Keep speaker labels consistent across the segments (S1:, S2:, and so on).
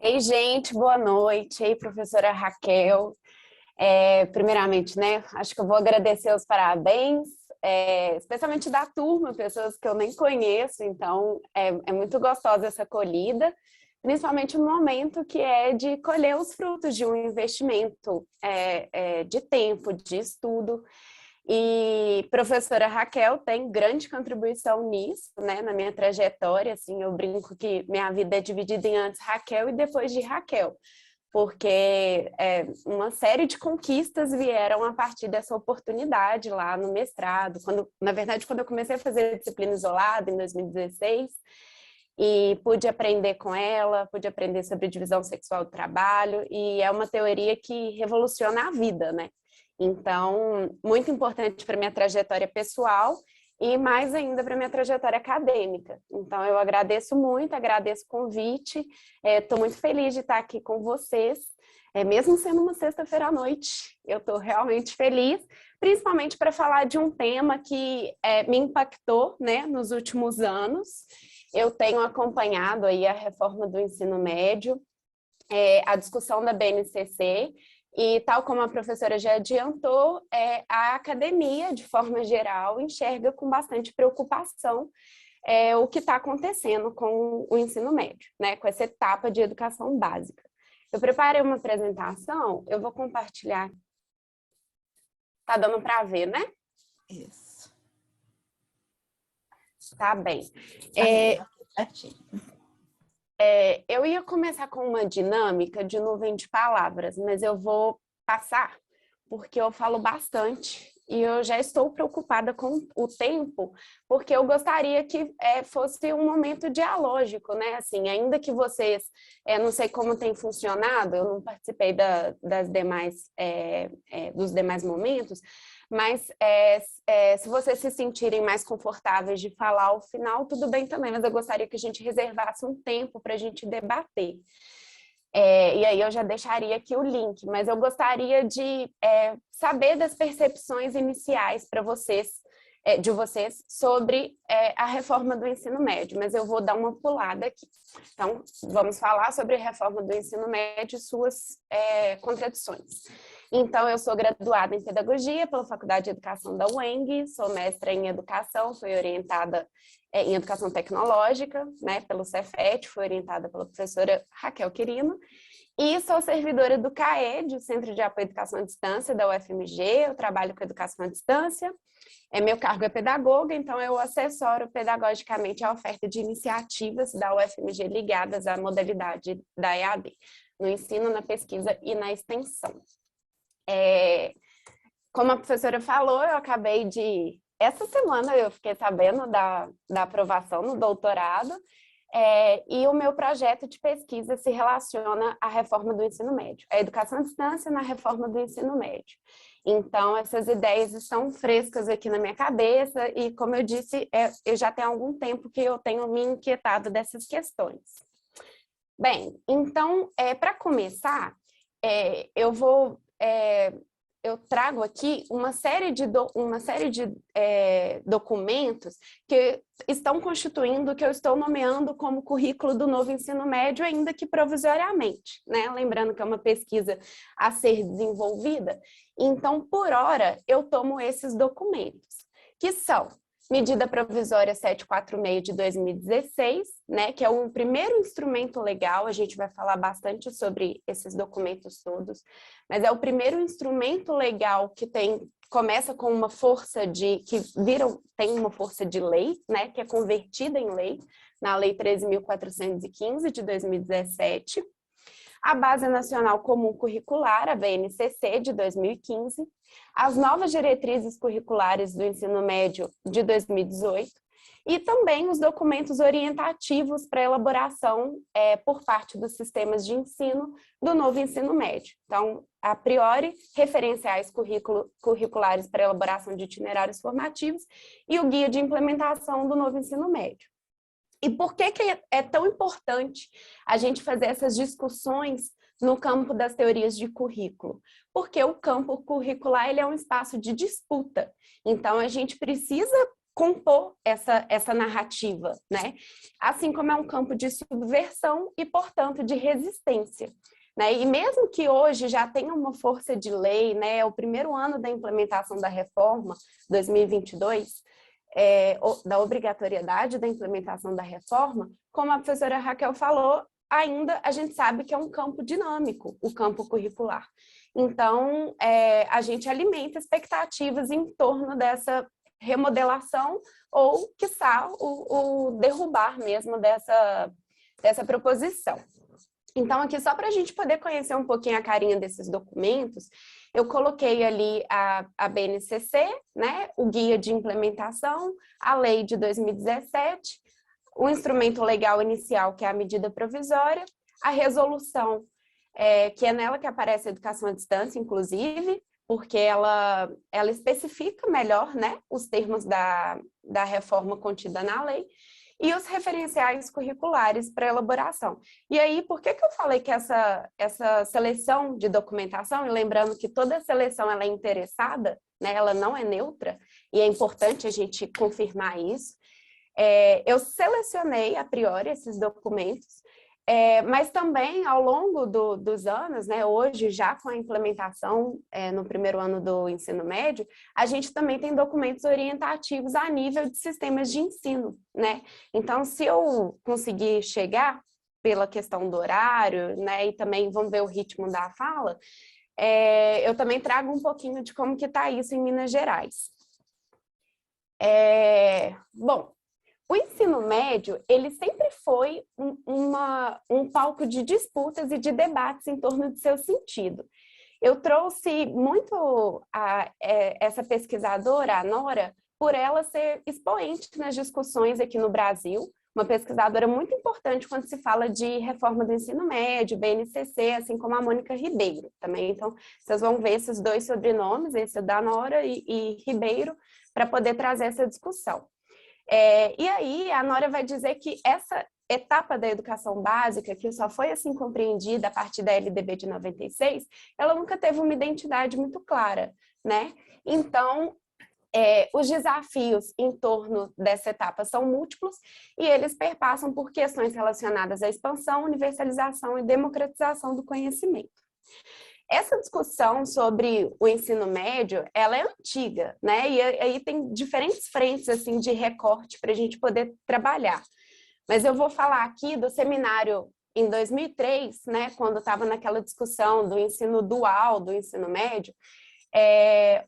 S1: Ei, gente, boa noite. Ei, professora Raquel. Primeiramente, né, acho que eu vou agradecer os parabéns, especialmente da turma, pessoas que eu nem conheço, então é muito gostosa essa acolhida, principalmente no momento que é de colher os frutos de um investimento de tempo, de estudo. E professora Raquel tem grande contribuição nisso, né, na minha trajetória, assim, eu brinco que minha vida é dividida em antes Raquel e depois de Raquel, porque uma série de conquistas vieram a partir dessa oportunidade lá no mestrado, na verdade, quando eu comecei a fazer disciplina isolada, em 2016, e pude aprender com ela, pude aprender sobre divisão sexual do trabalho, e é uma teoria que revoluciona a vida, né? Então, muito importante para minha trajetória pessoal e mais ainda para minha trajetória acadêmica. Então, eu agradeço muito, agradeço o convite, estou muito feliz de estar aqui com vocês, mesmo sendo uma sexta-feira à noite, eu estou realmente feliz, principalmente para falar de um tema que me impactou, né, nos últimos anos. Eu tenho acompanhado aí a reforma do ensino médio, a discussão da BNCC, e tal como a professora já adiantou, a academia, de forma geral, enxerga com bastante preocupação o que está acontecendo com o ensino médio, né, com essa etapa de educação básica. Eu preparei uma apresentação, eu vou compartilhar. Tá dando para ver, né?
S2: Isso.
S1: Tá bem. Eu ia começar com uma dinâmica de nuvem de palavras, mas eu vou passar, porque eu falo bastante e eu já estou preocupada com o tempo, porque eu gostaria que fosse um momento dialógico, né? Assim, ainda que vocês, não sei como tem funcionado, eu não participei dos demais momentos, mas se vocês se sentirem mais confortáveis de falar ao final, tudo bem também, mas eu gostaria que a gente reservasse um tempo para a gente debater. E aí eu já deixaria aqui o link, mas eu gostaria de saber das percepções iniciais de vocês sobre a reforma do ensino médio, mas eu vou dar uma pulada aqui. Então, vamos falar sobre a reforma do ensino médio e suas contradições. Então, eu sou graduada em Pedagogia pela Faculdade de Educação da UENG, sou mestra em Educação, fui orientada em Educação Tecnológica, né, pelo Cefet, fui orientada pela professora Raquel Quirino, e sou servidora do CAED, o Centro de Apoio à Educação à Distância da UFMG, eu trabalho com Educação à Distância, meu cargo é pedagoga, então eu assessoro pedagogicamente a oferta de iniciativas da UFMG ligadas à modalidade da EAD, no ensino, na pesquisa e na extensão. Como a professora falou, essa semana eu fiquei sabendo da aprovação no doutorado, e o meu projeto de pesquisa se relaciona à reforma do ensino médio, a educação à distância na reforma do ensino médio. Então, essas ideias estão frescas aqui na minha cabeça e, como eu disse, eu já tenho algum tempo que eu tenho me inquietado dessas questões. Bem, então, para começar, eu trago aqui uma série de documentos que estão constituindo o que eu estou nomeando como currículo do novo ensino médio, ainda que provisoriamente, né? Lembrando que é uma pesquisa a ser desenvolvida. Então, por hora, eu tomo esses documentos, que são Medida Provisória 746 de 2016, né, que é um primeiro instrumento legal, a gente vai falar bastante sobre esses documentos todos, mas é o primeiro instrumento legal que começa com uma força tem uma força de lei, né, que é convertida em lei, na Lei 13.415 de 2017, a Base Nacional Comum Curricular, a BNCC, de 2015, as novas diretrizes curriculares do ensino médio de 2018 e também os documentos orientativos para elaboração por parte dos sistemas de ensino do novo ensino médio. Então, a priori, referenciais curriculares para elaboração de itinerários formativos e o guia de implementação do novo ensino médio. E por que é tão importante a gente fazer essas discussões no campo das teorias de currículo? Porque o campo curricular ele é um espaço de disputa. Então, a gente precisa compor essa narrativa, né? Assim como é um campo de subversão e, portanto, de resistência. Né? E mesmo que hoje já tenha uma força de lei, né, é o primeiro ano da implementação da reforma, 2022, da obrigatoriedade da implementação da reforma, como a professora Raquel falou, ainda a gente sabe que é um campo dinâmico, o campo curricular. Então, a gente alimenta expectativas em torno dessa remodelação ou, quiçá, o derrubar mesmo dessa proposição. Então, aqui, só para a gente poder conhecer um pouquinho a carinha desses documentos, eu coloquei ali a BNCC, né, o Guia de Implementação, a Lei de 2017, o instrumento legal inicial, que é a medida provisória, a resolução, que é nela que aparece a educação à distância, inclusive, porque ela especifica melhor, né, os termos da reforma contida na lei, e os referenciais curriculares para elaboração. E aí, por que eu falei que essa seleção de documentação, e lembrando que toda seleção ela é interessada, né, ela não é neutra, e é importante a gente confirmar isso, eu selecionei a priori esses documentos, mas também ao longo dos anos, né, hoje já com a implementação no primeiro ano do ensino médio, a gente também tem documentos orientativos a nível de sistemas de ensino, né? Então, se eu conseguir chegar pela questão do horário, né, e também vamos ver o ritmo da fala, eu também trago um pouquinho de como que está isso em Minas Gerais. Bom, o ensino médio, ele sempre foi um palco de disputas e de debates em torno de seu sentido. Eu trouxe muito essa pesquisadora, a Nora, por ela ser expoente nas discussões aqui no Brasil, uma pesquisadora muito importante quando se fala de reforma do ensino médio, BNCC, assim como a Mônica Ribeiro também. Então, vocês vão ver esses dois sobrenomes, esse da Nora e Ribeiro, para poder trazer essa discussão. E aí a Nora vai dizer que essa etapa da educação básica, que só foi assim compreendida a partir da LDB de 96, ela nunca teve uma identidade muito clara, né? Então, os desafios em torno dessa etapa são múltiplos e eles perpassam por questões relacionadas à expansão, universalização e democratização do conhecimento. Essa discussão sobre o ensino médio, ela é antiga, né? E aí tem diferentes frentes assim, de recorte para a gente poder trabalhar. Mas eu vou falar aqui do seminário em 2003, né? Quando estava naquela discussão do ensino dual, do ensino médio,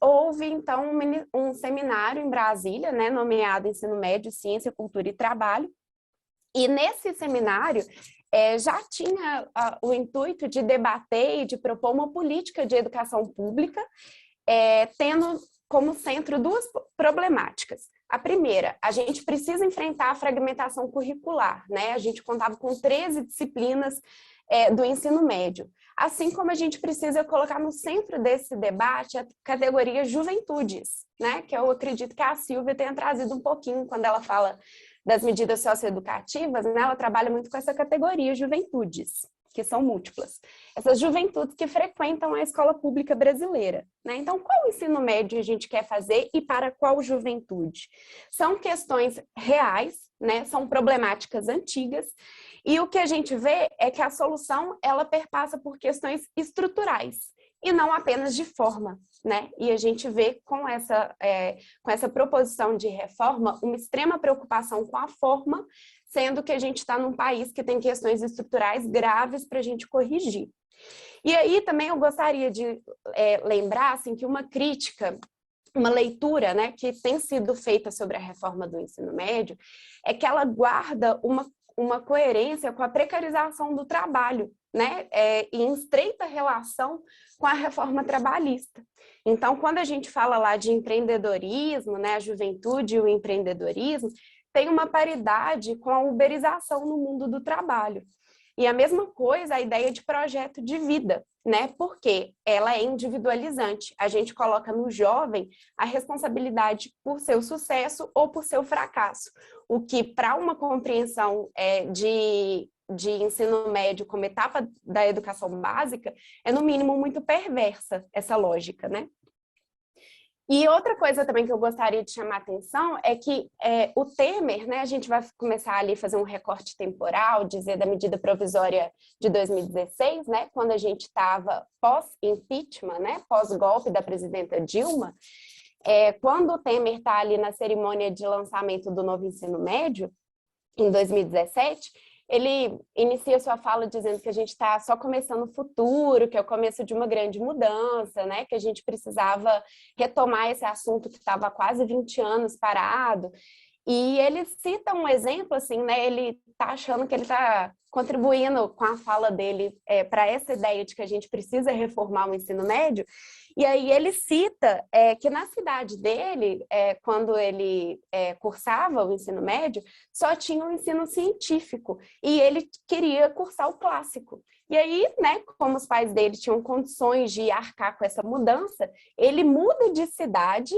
S1: houve então um seminário em Brasília, né? Nomeado Ensino Médio, Ciência, Cultura e Trabalho. E nesse seminário, já tinha o intuito de debater e de propor uma política de educação pública, tendo como centro duas problemáticas. A primeira, a gente precisa enfrentar a fragmentação curricular, né? A gente contava com 13 disciplinas do ensino médio, assim como a gente precisa colocar no centro desse debate a categoria juventudes, né? Que eu acredito que a Silvia tenha trazido um pouquinho quando ela fala das medidas socioeducativas, né, ela trabalha muito com essa categoria juventudes, que são múltiplas. Essas juventudes que frequentam a escola pública brasileira, né? Então, qual ensino médio a gente quer fazer e para qual juventude? São questões reais, né? São problemáticas antigas, e o que a gente vê é que a solução, ela perpassa por questões estruturais, e não apenas de forma, né? E a gente vê com essa proposição de reforma uma extrema preocupação com a forma, sendo que a gente está num país que tem questões estruturais graves para a gente corrigir. E aí também eu gostaria de lembrar assim, que uma crítica, uma leitura, né, que tem sido feita sobre a reforma do ensino médio, é que ela guarda uma coerência com a precarização do trabalho, né, em estreita relação com a reforma trabalhista. Então, quando a gente fala lá de empreendedorismo, né, a juventude e o empreendedorismo, tem uma paridade com a uberização no mundo do trabalho. E a mesma coisa a ideia de projeto de vida, né? Porque ela é individualizante. A gente coloca no jovem a responsabilidade por seu sucesso ou por seu fracasso. O que, para uma compreensão de ensino médio como etapa da educação básica, é no mínimo muito perversa essa lógica, né? E outra coisa também que eu gostaria de chamar a atenção é que o Temer, né, a gente vai começar ali a fazer um recorte temporal, dizer da medida provisória de 2016, né, quando a gente estava pós-impeachment, né, pós-golpe da presidenta Dilma, quando o Temer está ali na cerimônia de lançamento do novo ensino médio, em 2017, ele inicia sua fala dizendo que a gente está só começando o futuro, que é o começo de uma grande mudança, né? Que a gente precisava retomar esse assunto que estava há quase 20 anos parado. E ele cita um exemplo, assim, né? Ele está achando que ele está contribuindo com a fala dele para essa ideia de que a gente precisa reformar o ensino médio. E aí ele cita que na cidade dele, quando ele cursava o ensino médio, só tinha o ensino científico e ele queria cursar o clássico. E aí, né, como os pais dele tinham condições de arcar com essa mudança, ele muda de cidade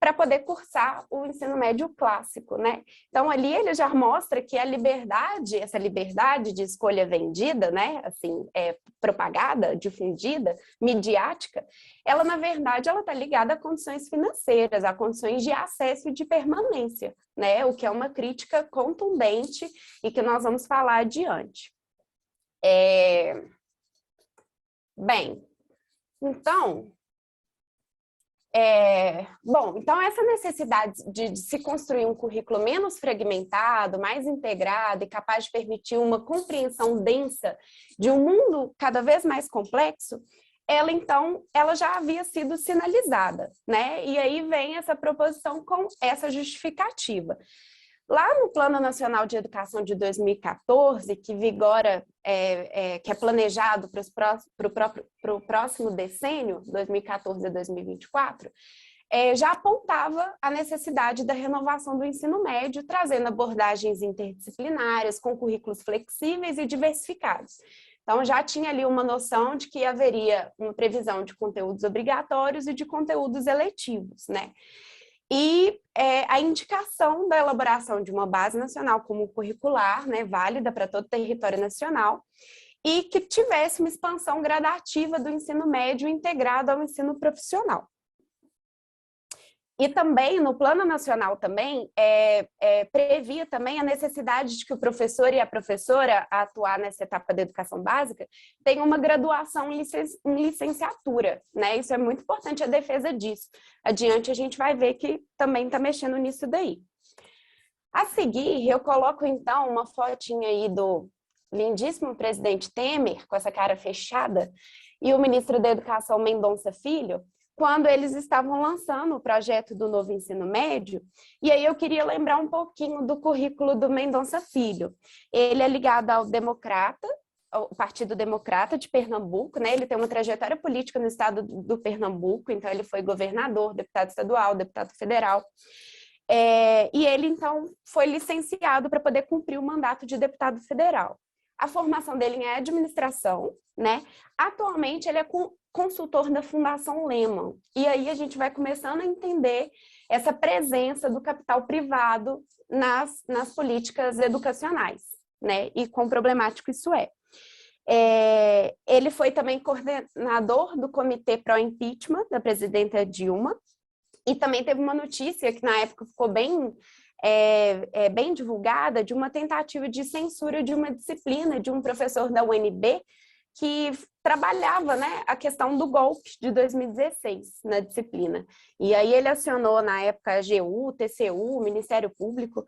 S1: para poder cursar o ensino médio clássico, né? Então, ali ele já mostra que a liberdade, essa liberdade de escolha vendida, né, assim, propagada, difundida, midiática, ela, na verdade, ela está ligada a condições financeiras, a condições de acesso e de permanência, né? O que é uma crítica contundente e que nós vamos falar adiante. Bem, então... então essa necessidade de se construir um currículo menos fragmentado, mais integrado e capaz de permitir uma compreensão densa de um mundo cada vez mais complexo, ela já havia sido sinalizada, né? E aí vem essa proposição com essa justificativa. Lá no Plano Nacional de Educação de 2014, que vigora, que é planejado para o próximo decênio, 2014 a 2024, já apontava a necessidade da renovação do ensino médio, trazendo abordagens interdisciplinares, com currículos flexíveis e diversificados. Então, já tinha ali uma noção de que haveria uma previsão de conteúdos obrigatórios e de conteúdos eletivos, né? E a indicação da elaboração de uma base nacional como curricular, né, válida para todo o território nacional, e que tivesse uma expansão gradativa do ensino médio integrado ao ensino profissional. E também, no plano nacional também, previa também a necessidade de que o professor e a professora a atuar nessa etapa da educação básica tenham uma graduação em licenciatura, né? Isso é muito importante, a defesa disso. Adiante a gente vai ver que também está mexendo nisso daí. A seguir, eu coloco então uma fotinha aí do lindíssimo presidente Temer, com essa cara fechada, e o ministro da Educação Mendonça Filho, quando eles estavam lançando o projeto do novo ensino médio, e aí eu queria lembrar um pouquinho do currículo do Mendonça Filho. Ele é ligado ao Partido Democrata de Pernambuco, né? Ele tem uma trajetória política no estado do Pernambuco, então ele foi governador, deputado estadual, deputado federal, e ele então foi licenciado para poder cumprir o mandato de deputado federal. A formação dele é administração, né? Atualmente ele é consultor da Fundação Lehman. E aí a gente vai começando a entender essa presença do capital privado nas políticas educacionais, né? E quão problemático isso é. Ele foi também coordenador do Comitê Pró-Impeachment da presidenta Dilma, e também teve uma notícia que na época ficou bem divulgada, de uma tentativa de censura de uma disciplina de um professor da UNB que trabalhava, né, a questão do golpe de 2016 na disciplina. E aí ele acionou na época a AGU, TCU, o Ministério Público,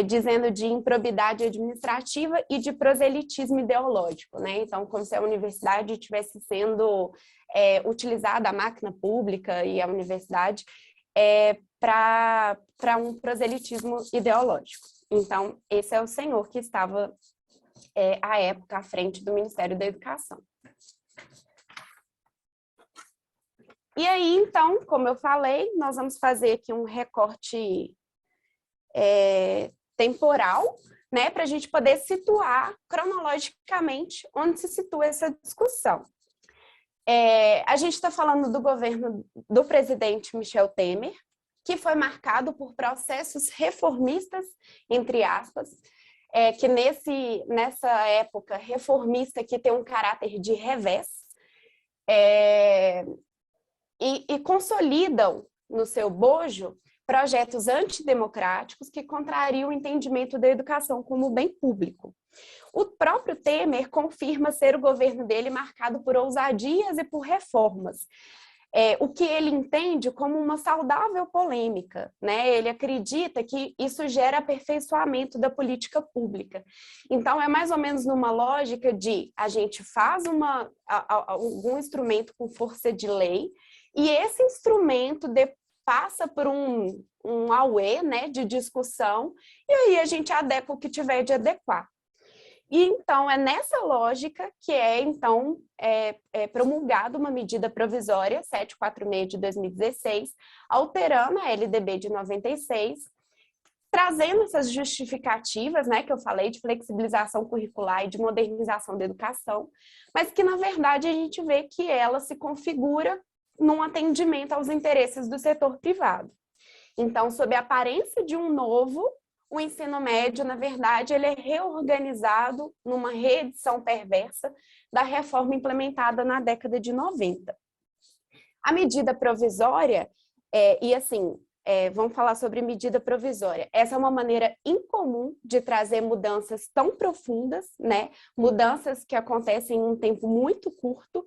S1: dizendo de improbidade administrativa e de proselitismo ideológico, né? Então, como se a universidade estivesse sendo utilizada, a máquina pública e a universidade, para um proselitismo ideológico. Então, esse é o senhor que estava, à época, à frente do Ministério da Educação. E aí, então, como eu falei, nós vamos fazer aqui um recorte temporal, né, para a gente poder situar cronologicamente onde se situa essa discussão. A gente está falando do governo do presidente Michel Temer, que foi marcado por processos reformistas, entre aspas, que nessa época reformista que tem um caráter de revés, e consolidam no seu bojo projetos antidemocráticos que contrariam o entendimento da educação como bem público. O próprio Temer confirma ser o governo dele marcado por ousadias e por reformas, o que ele entende como uma saudável polêmica, né? Ele acredita que isso gera aperfeiçoamento da política pública. Então, é mais ou menos numa lógica de a gente faz algum instrumento com força de lei e esse instrumento passa por um auê, né, de discussão e aí a gente adequa o que tiver de adequar. E, então, é nessa lógica que promulgada uma medida provisória, 746 de 2016, alterando a LDB de 96, trazendo essas justificativas, né, que eu falei, de flexibilização curricular e de modernização da educação, mas que, na verdade, a gente vê que ela se configura num atendimento aos interesses do setor privado. Então, sob a aparência de um novo, o ensino médio, na verdade, ele é reorganizado numa reedição perversa da reforma implementada na década de 90. A medida provisória, vamos falar sobre medida provisória. Essa é uma maneira incomum de trazer mudanças tão profundas, né? Mudanças que acontecem em um tempo muito curto.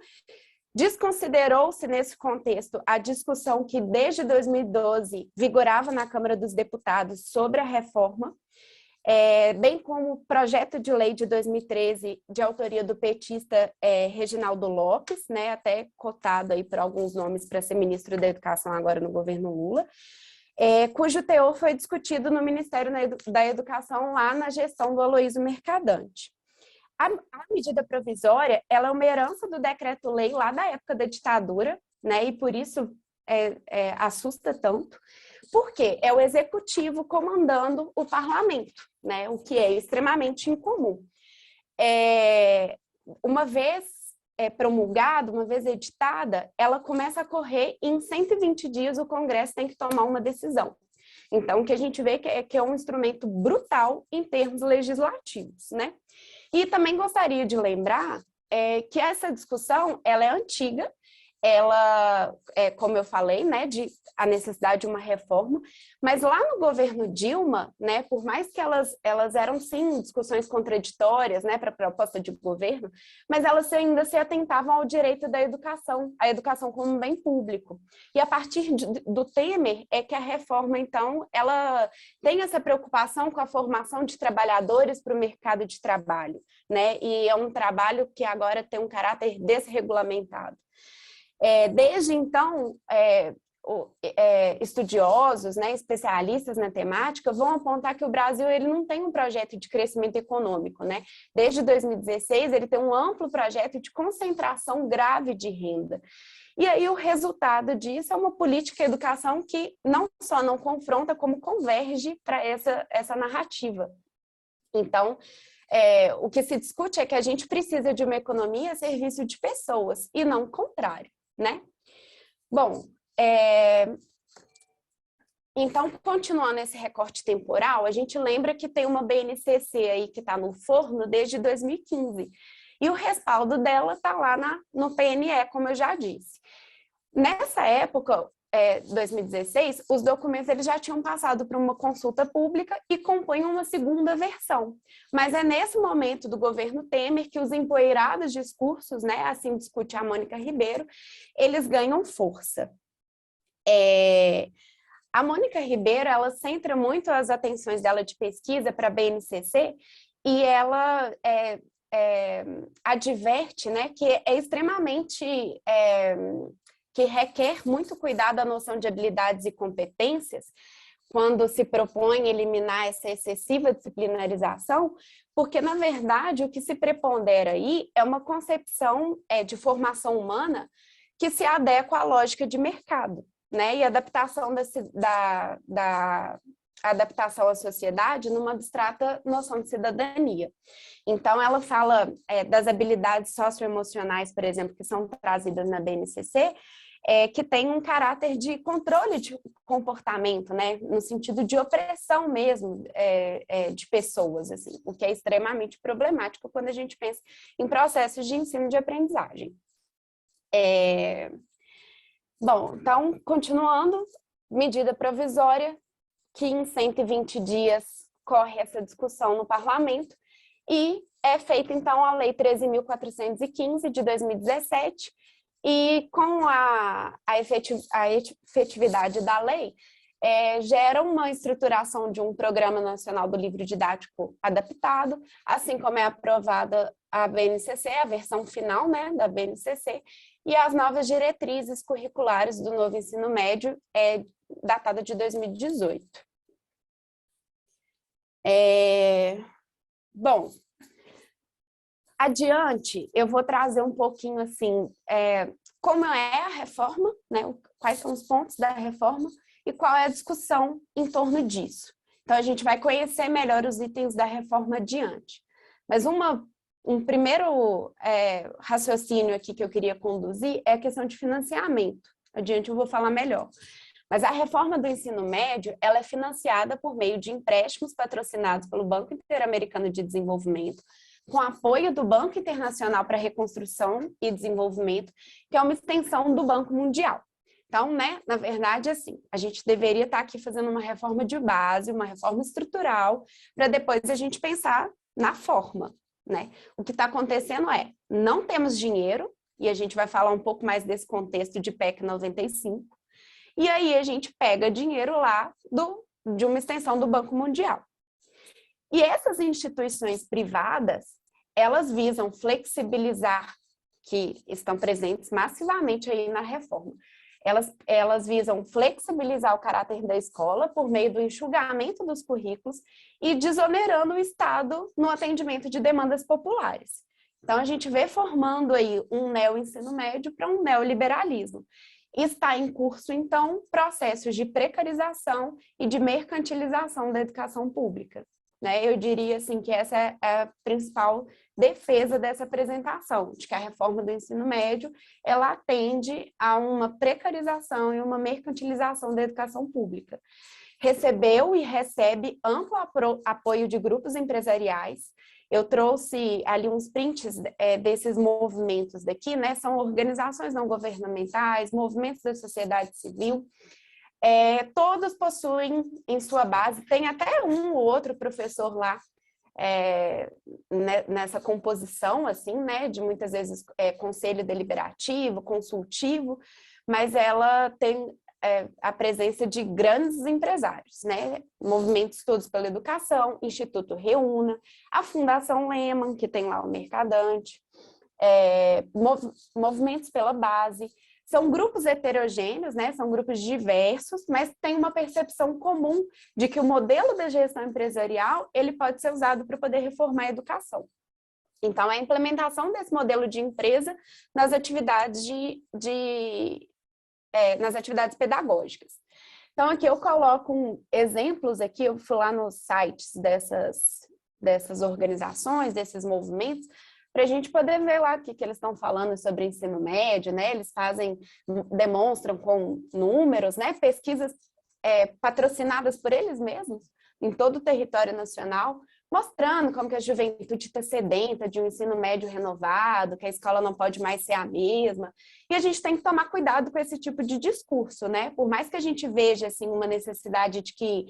S1: Desconsiderou-se, nesse contexto, a discussão que, desde 2012, vigorava na Câmara dos Deputados sobre a reforma, bem como o projeto de lei de 2013, de autoria do petista Reginaldo Lopes, né, até cotado aí por alguns nomes para ser ministro da Educação agora no governo Lula, cujo teor foi discutido no Ministério da Educação lá na gestão do Aloysio Mercadante. A medida provisória, ela é uma herança do decreto-lei lá da época da ditadura, né? E por isso assusta tanto, porque é o executivo comandando o parlamento, né? O que é extremamente incomum. Uma vez promulgada, uma vez editada, ela começa a correr e em 120 dias o Congresso tem que tomar uma decisão. Então, o que a gente vê que é um instrumento brutal em termos legislativos, né? E também gostaria de lembrar que essa discussão, ela é antiga, ela, como eu falei, né, de a necessidade de uma reforma, mas lá no governo Dilma, né, por mais que elas eram, sim, discussões contraditórias, né, para a proposta de governo, mas elas ainda se atentavam ao direito da educação, a educação como um bem público. E a partir do Temer é que a reforma, então, ela tem essa preocupação com a formação de trabalhadores para o mercado de trabalho, né, e é um trabalho que agora tem um caráter desregulamentado. Desde então, estudiosos, né, especialistas na temática vão apontar que o Brasil ele não tem um projeto de crescimento econômico, né? Desde 2016 ele tem um amplo projeto de concentração grave de renda. E aí o resultado disso é uma política de educação que não só não confronta, como converge para essa narrativa. Então, o que se discute é que a gente precisa de uma economia a serviço de pessoas e não o contrário, né? Bom, então, continuando esse recorte temporal, a gente lembra que tem uma BNCC aí que está no forno desde 2015, e o respaldo dela está lá no PNE, como eu já disse. Nessa época, 2016, os documentos eles já tinham passado por uma consulta pública e compõem uma segunda versão. Mas é nesse momento do governo Temer que os empoeirados discursos, né, assim discute a Mônica Ribeiro, eles ganham força. A Mônica Ribeiro, ela centra muito as atenções dela de pesquisa para a BNCC e ela adverte, né, que é extremamente... que requer muito cuidado a noção de habilidades e competências quando se propõe eliminar essa excessiva disciplinarização, porque, na verdade, o que se prepondera aí é uma concepção de formação humana que se adequa à lógica de mercado, né? E adaptação adaptação à sociedade numa abstrata noção de cidadania. Então, ela fala das habilidades socioemocionais, por exemplo, que são trazidas na BNCC, que tem um caráter de controle de comportamento, né, no sentido de opressão mesmo de pessoas, assim, o que é extremamente problemático quando a gente pensa em processos de ensino e de aprendizagem. Bom, então, continuando, medida provisória que em 120 dias corre essa discussão no parlamento e é feita, então, a Lei 13.415 de 2017 e com a efetividade da lei, gera uma estruturação de um Programa Nacional do Livro Didático Adaptado, assim como é aprovada a BNCC, a versão final, né, da BNCC, e as novas diretrizes curriculares do novo ensino médio, datada de 2018. Bom, adiante, eu vou trazer um pouquinho, assim, como é a reforma, né, quais são os pontos da reforma e qual é a discussão em torno disso. Então, a gente vai conhecer melhor os itens da reforma adiante. Mas um primeiro raciocínio aqui que eu queria conduzir é a questão de financiamento. Adiante eu vou falar melhor. Mas a reforma do ensino médio, ela é financiada por meio de empréstimos patrocinados pelo Banco Interamericano de Desenvolvimento, com apoio do Banco Internacional para Reconstrução e Desenvolvimento, que é uma extensão do Banco Mundial. Então, né, na verdade, assim, a gente deveria estar aqui fazendo uma reforma de base, uma reforma estrutural, para depois a gente pensar na forma, né? O que está acontecendo não temos dinheiro, e a gente vai falar um pouco mais desse contexto de PEC 95, e aí a gente pega dinheiro lá de uma extensão do Banco Mundial. E essas instituições privadas, elas visam flexibilizar, que estão presentes massivamente aí na reforma, elas visam flexibilizar o caráter da escola por meio do enxugamento dos currículos e desonerando o Estado no atendimento de demandas populares. Então, a gente vê formando aí um neo-ensino médio para um neoliberalismo. Está em curso, então, processos de precarização e de mercantilização da educação pública. Né? Eu diria assim, que essa é a principal defesa dessa apresentação, de que a reforma do ensino médio ela atende a uma precarização e uma mercantilização da educação pública. Recebeu e recebe amplo apoio de grupos empresariais. Eu trouxe ali uns prints desses movimentos daqui, né? São organizações não governamentais, movimentos da sociedade civil. Todos possuem em sua base, tem até um ou outro professor lá nessa composição, assim, né, de muitas vezes conselho deliberativo, consultivo, mas ela tem a presença de grandes empresários, né, movimentos todos pela educação, Instituto Reúna, a Fundação Lehman, que tem lá o Mercadante, movimentos pela base. São grupos heterogêneos, né? São grupos diversos, mas tem uma percepção comum de que o modelo da gestão empresarial ele pode ser usado para poder reformar a educação. Então, a implementação desse modelo de empresa nas atividades, nas atividades pedagógicas. Então, aqui eu coloco exemplos, aqui eu fui lá nos sites dessas organizações, desses movimentos, para a gente poder ver lá o que eles estão falando sobre ensino médio, né? Eles demonstram com números, né? Pesquisas patrocinadas por eles mesmos, em todo o território nacional, mostrando como que a juventude está sedenta de um ensino médio renovado, que a escola não pode mais ser a mesma. E a gente tem que tomar cuidado com esse tipo de discurso, né? Por mais que a gente veja, assim, uma necessidade de que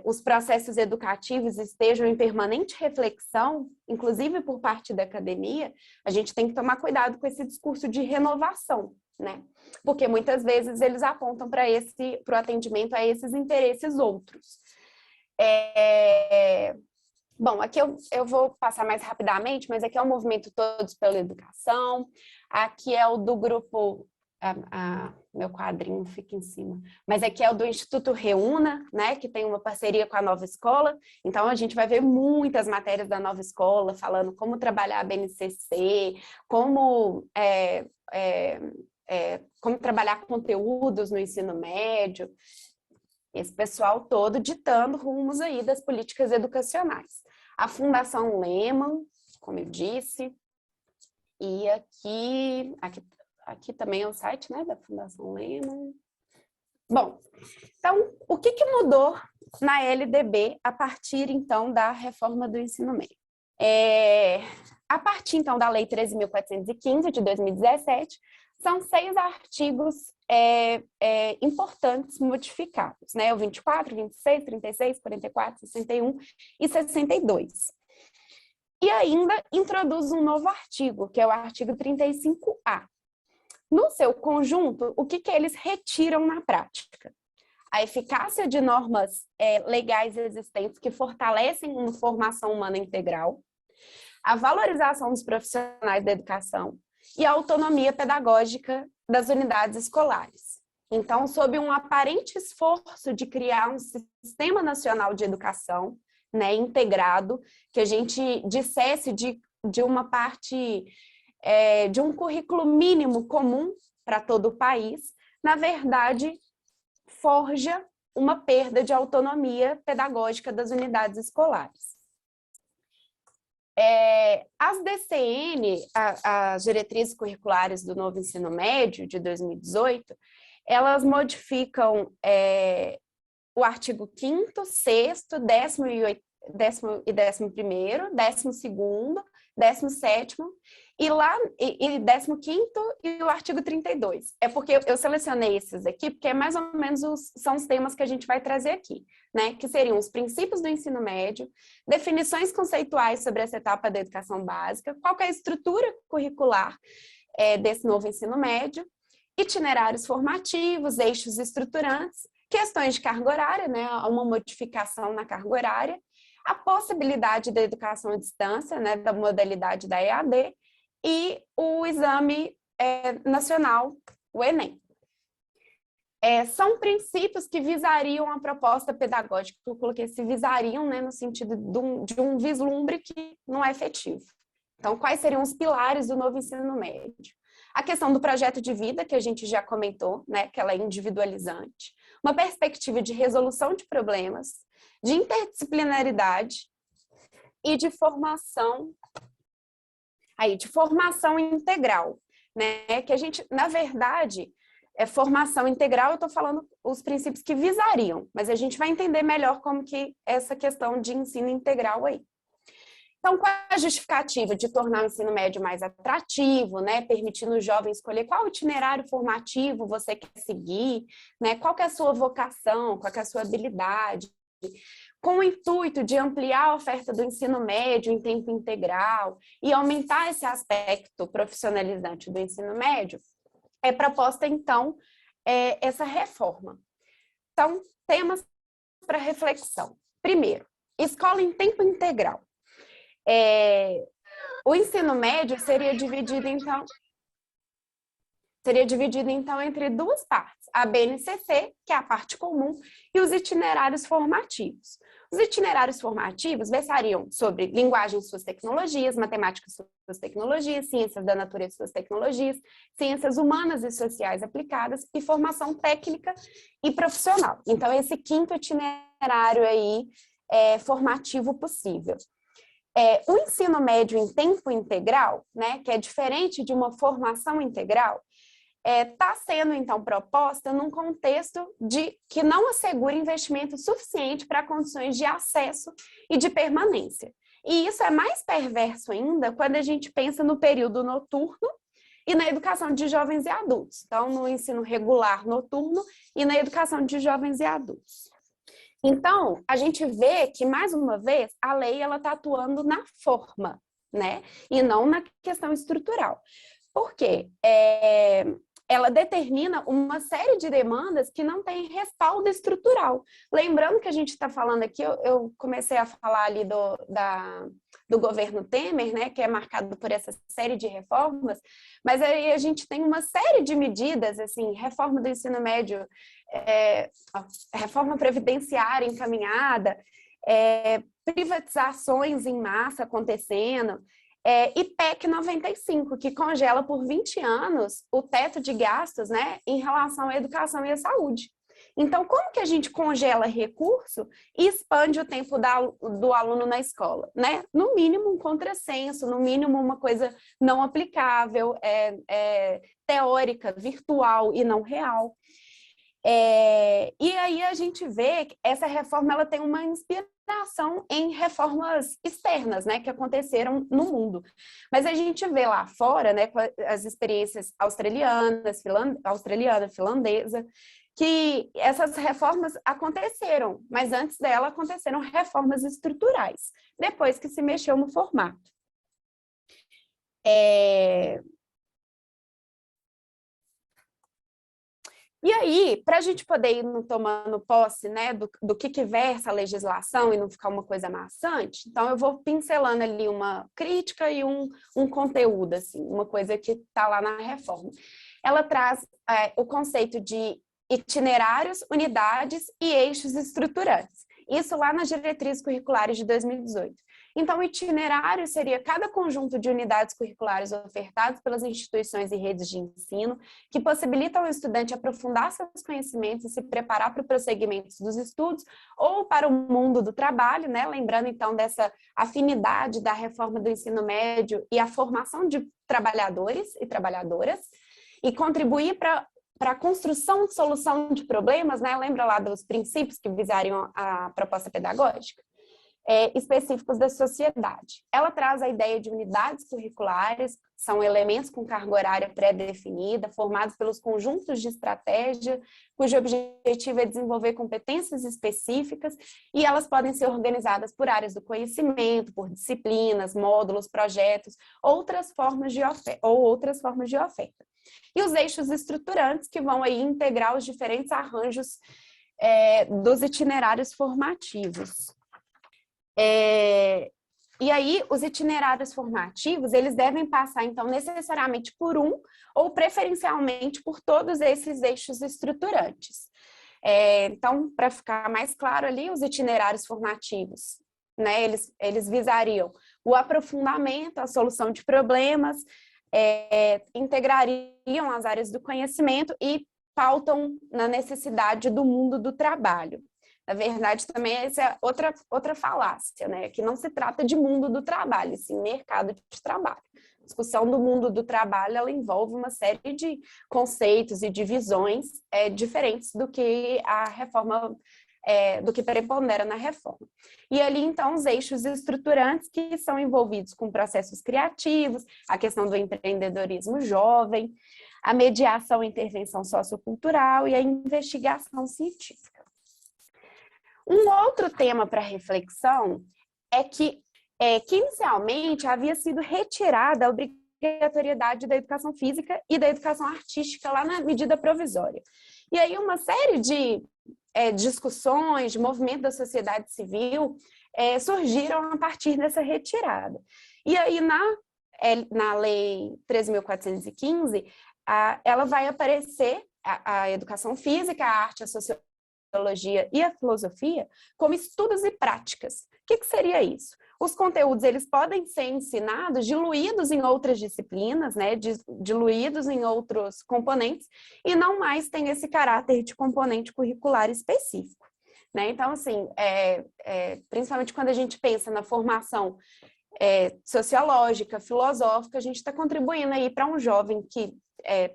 S1: os processos educativos estejam em permanente reflexão, inclusive por parte da academia, a gente tem que tomar cuidado com esse discurso de renovação, né? Porque muitas vezes eles apontam para o atendimento a esses interesses outros. Bom, aqui eu vou passar mais rapidamente, mas aqui é o movimento Todos pela Educação, aqui é o do grupo... meu quadrinho fica em cima, mas aqui é o do Instituto Reúna, né, que tem uma parceria com a Nova Escola, então a gente vai ver muitas matérias da Nova Escola, falando como trabalhar a BNCC, como trabalhar conteúdos no ensino médio, esse pessoal todo ditando rumos aí das políticas educacionais. A Fundação Lehman, como eu disse, e aqui também é o site, né, da Fundação Lehman. Bom, então, o que mudou na LDB a partir, então, da reforma do ensino médio? A partir, então, da Lei 13.415, de 2017, são 6 artigos importantes modificados, né? O 24, 26, 36, 44, 61 e 62. E ainda introduz um novo artigo, que é o artigo 35A. No seu conjunto, o que eles retiram na prática? A eficácia de normas legais existentes que fortalecem uma formação humana integral, a valorização dos profissionais da educação e a autonomia pedagógica das unidades escolares. Então, sob um aparente esforço de criar um sistema nacional de educação, né, integrado, que a gente dissesse de uma parte, de um currículo mínimo comum para todo o país, na verdade, forja uma perda de autonomia pedagógica das unidades escolares. As DCN, as Diretrizes Curriculares do Novo Ensino Médio, de 2018, elas modificam o artigo 5º, 6º, 10º e 11º, 12º, 17º e 15º e o artigo 32. É porque eu selecionei esses aqui, porque mais ou menos são os temas que a gente vai trazer aqui, né? Que seriam os princípios do ensino médio, definições conceituais sobre essa etapa da educação básica, qual que é a estrutura curricular desse novo ensino médio, itinerários formativos, eixos estruturantes, questões de carga horária, né? Uma modificação na carga horária, a possibilidade da educação à distância, né? Da modalidade da EAD, e o exame nacional, o Enem. São princípios que visariam a proposta pedagógica, eu coloquei esse visariam, né, no sentido de um vislumbre que não é efetivo. Então, quais seriam os pilares do novo ensino médio? A questão do projeto de vida, que a gente já comentou, né, que ela é individualizante. Uma perspectiva de resolução de problemas, de interdisciplinaridade e de formação integral, né? Que a gente, na verdade, formação integral, eu estou falando os princípios que visariam, mas a gente vai entender melhor como que essa questão de ensino integral aí. Então, qual é a justificativa de tornar o ensino médio mais atrativo, né? Permitindo o jovem escolher qual itinerário formativo você quer seguir, né? Qual que é a sua vocação, qual que é a sua habilidade, com o intuito de ampliar a oferta do ensino médio em tempo integral e aumentar esse aspecto profissionalizante do ensino médio, é proposta, então, essa reforma. Então, temas para reflexão. Primeiro, escola em tempo integral. O ensino médio seria dividido, então, entre duas partes. A BNCC, que é a parte comum, e os itinerários formativos. Os itinerários formativos versariam sobre linguagem e suas tecnologias, matemática e suas tecnologias, ciências da natureza e suas tecnologias, ciências humanas e sociais aplicadas e formação técnica e profissional. Então, esse 5º itinerário aí formativo possível. O ensino médio em tempo integral, né, que é diferente de uma formação integral, está sendo, então, proposta num contexto que não assegura investimento suficiente para condições de acesso e de permanência. E isso é mais perverso ainda quando a gente pensa no período noturno e na educação de jovens e adultos. Então, no ensino regular noturno e na educação de jovens e adultos. Então, a gente vê que, mais uma vez, a lei está atuando na forma, né? E não na questão estrutural. Por quê? Ela determina uma série de demandas que não têm respaldo estrutural. Lembrando que a gente está falando aqui, eu comecei a falar ali do governo Temer, né, que é marcado por essa série de reformas, mas aí a gente tem uma série de medidas, assim, reforma do ensino médio, reforma previdenciária encaminhada, privatizações em massa acontecendo, e PEC 95, que congela por 20 anos o teto de gastos, né, em relação à educação e à saúde. Então, como que a gente congela recurso e expande o tempo do aluno na escola? Né? No mínimo um contrassenso, no mínimo uma coisa não aplicável, teórica, virtual e não real. E aí a gente vê que essa reforma ela tem uma inspiração em reformas externas, né, que aconteceram no mundo. Mas a gente vê lá fora, né, com as experiências australiana, finlandesa, que essas reformas aconteceram, mas antes dela aconteceram reformas estruturais, depois que se mexeu no formato. E aí, para a gente poder ir tomando posse, né, do que versa a legislação e não ficar uma coisa maçante, então eu vou pincelando ali uma crítica e um conteúdo, assim, uma coisa que está lá na reforma. Ela traz o conceito de itinerários, unidades e eixos estruturantes. Isso lá nas diretrizes curriculares de 2018. Então, o itinerário seria cada conjunto de unidades curriculares ofertadas pelas instituições e redes de ensino que possibilitam ao estudante aprofundar seus conhecimentos e se preparar para o prosseguimento dos estudos ou para o mundo do trabalho, né? Lembrando, então, dessa afinidade da reforma do ensino médio e a formação de trabalhadores e trabalhadoras, e contribuir para a construção de solução de problemas, né? Lembra lá dos princípios que visariam a proposta pedagógica? Específicos da sociedade. Ela traz a ideia de unidades curriculares, são elementos com carga horária pré-definida, formados pelos conjuntos de estratégia, cujo objetivo é desenvolver competências específicas, e elas podem ser organizadas por áreas do conhecimento, por disciplinas, módulos, projetos, outras formas de oferta. E os eixos estruturantes, que vão aí integrar os diferentes arranjos dos itinerários formativos. E aí, os itinerários formativos, eles devem passar, então, necessariamente por um ou preferencialmente por todos esses eixos estruturantes. Então, para ficar mais claro ali, os itinerários formativos, né, eles visariam o aprofundamento, a solução de problemas, integrariam as áreas do conhecimento e pautam na necessidade do mundo do trabalho. Na verdade, também essa é outra falácia, né? Que não se trata de mundo do trabalho, sim mercado de trabalho. A discussão do mundo do trabalho, ela envolve uma série de conceitos e de visões diferentes do que a reforma, do que prepondera na reforma. E ali, então, os eixos estruturantes que são envolvidos com processos criativos, a questão do empreendedorismo jovem, a mediação e intervenção sociocultural e a investigação científica. Um outro tema para reflexão é que inicialmente havia sido retirada a obrigatoriedade da educação física e da educação artística lá na medida provisória. E aí uma série de discussões, de movimento da sociedade civil surgiram a partir dessa retirada. E aí na Lei 13.415, ela vai aparecer a educação física, a arte, a sociologia e a filosofia como estudos e práticas. O que seria isso? Os conteúdos, eles podem ser ensinados, diluídos em outras disciplinas, né, diluídos em outros componentes, e não mais tem esse caráter de componente curricular específico, né? Então, assim, principalmente quando a gente pensa na formação sociológica, filosófica, a gente está contribuindo aí para um jovem que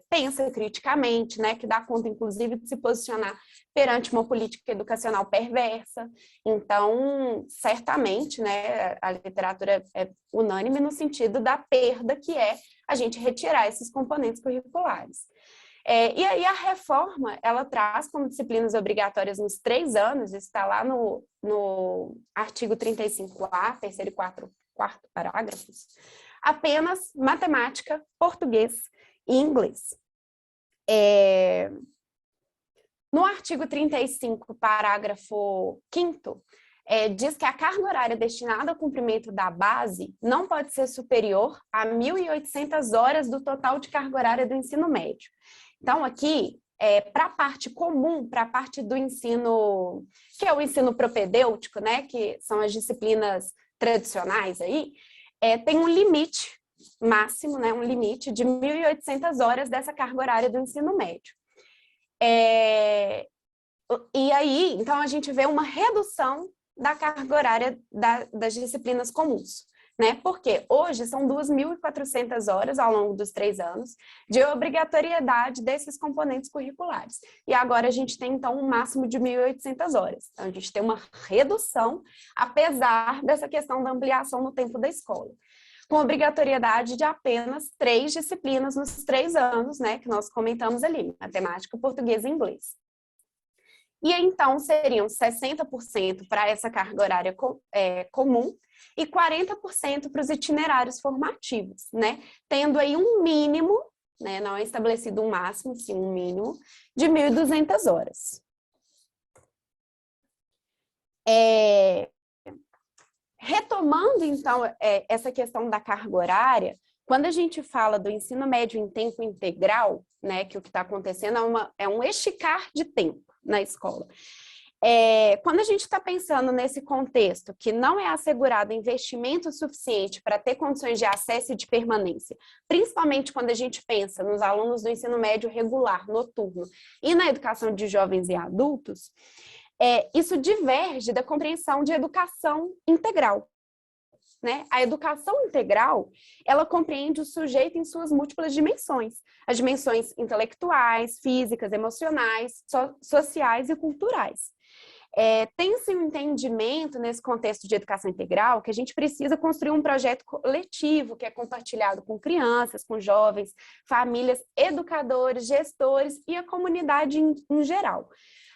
S1: pensa criticamente, né, que dá conta, inclusive, de se posicionar perante uma política educacional perversa. Então, certamente, né, a literatura é unânime no sentido da perda que é a gente retirar esses componentes curriculares. E aí a reforma, ela traz como disciplinas obrigatórias nos 3 anos, está lá no artigo 35A, terceiro e quarto parágrafos, apenas matemática, português e inglês. No artigo 35, parágrafo 5º, diz que a carga horária destinada ao cumprimento da base não pode ser superior a 1.800 horas do total de carga horária do ensino médio. Então, aqui, para a parte comum, para a parte do ensino, que é o ensino propedêutico, né, que são as disciplinas tradicionais aí, tem um limite máximo, né, um limite de 1.800 horas dessa carga horária do ensino médio. E aí, então, a gente vê uma redução da carga horária das disciplinas comuns. né? Porque hoje são 2.400 horas ao longo dos 3 anos de obrigatoriedade desses componentes curriculares. E agora a gente tem, então, um máximo de 1.800 horas. Então, a gente tem uma redução, apesar dessa questão da ampliação no tempo da escola, com obrigatoriedade de apenas 3 disciplinas nos 3 anos, né, que nós comentamos ali, matemática, português e inglês. E então seriam 60% para essa carga horária comum e 40% para os itinerários formativos, né? Tendo aí um mínimo, né, não é estabelecido um máximo, sim um mínimo, de 1.200 horas. Retomando, então, essa questão da carga horária, quando a gente fala do ensino médio em tempo integral, né, que o que está acontecendo é um esticar de tempo na escola. Quando a gente está pensando nesse contexto que não é assegurado investimento suficiente para ter condições de acesso e de permanência, principalmente quando a gente pensa nos alunos do ensino médio regular, noturno, e na educação de jovens e adultos, isso diverge da compreensão de educação integral. Né? A educação integral, ela compreende o sujeito em suas múltiplas dimensões, as dimensões intelectuais, físicas, emocionais, sociais e culturais. Tem-se um entendimento nesse contexto de educação integral que a gente precisa construir um projeto coletivo que é compartilhado com crianças, com jovens, famílias, educadores, gestores e a comunidade em geral.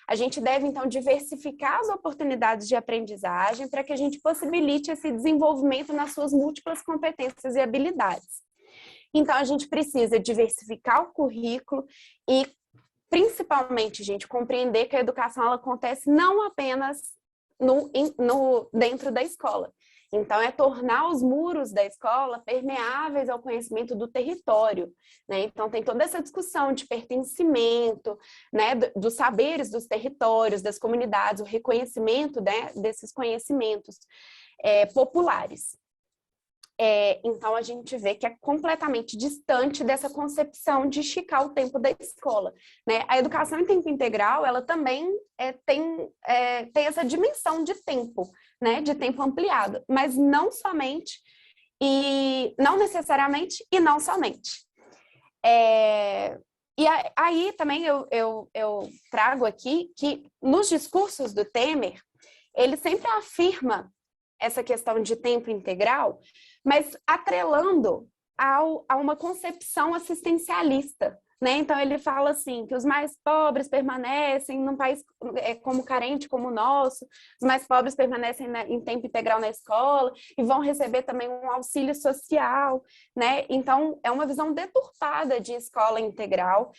S1: A gente deve, então, diversificar as oportunidades de aprendizagem para que a gente possibilite esse desenvolvimento nas suas múltiplas competências e habilidades. Então, a gente precisa diversificar o currículo e, principalmente, gente, compreender que a educação ela acontece não apenas dentro da escola. Então, é tornar os muros da escola permeáveis ao conhecimento do território, né? Então, tem toda essa discussão de pertencimento, né, dos saberes dos territórios, das comunidades, o reconhecimento, né, desses conhecimentos populares. Então, a gente vê que é completamente distante dessa concepção de esticar o tempo da escola, né? A educação em tempo integral, ela também tem essa dimensão de tempo, né? De tempo ampliado, mas não somente, e não necessariamente, e não somente. E aí também eu trago aqui que nos discursos do Temer, ele sempre afirma essa questão de tempo integral, mas atrelando a uma concepção assistencialista, né? Então, ele fala assim, que os mais pobres permanecem num país como carente como o nosso, os mais pobres permanecem em tempo integral na escola e vão receber também um auxílio social, né? Então, é uma visão deturpada de escola integral,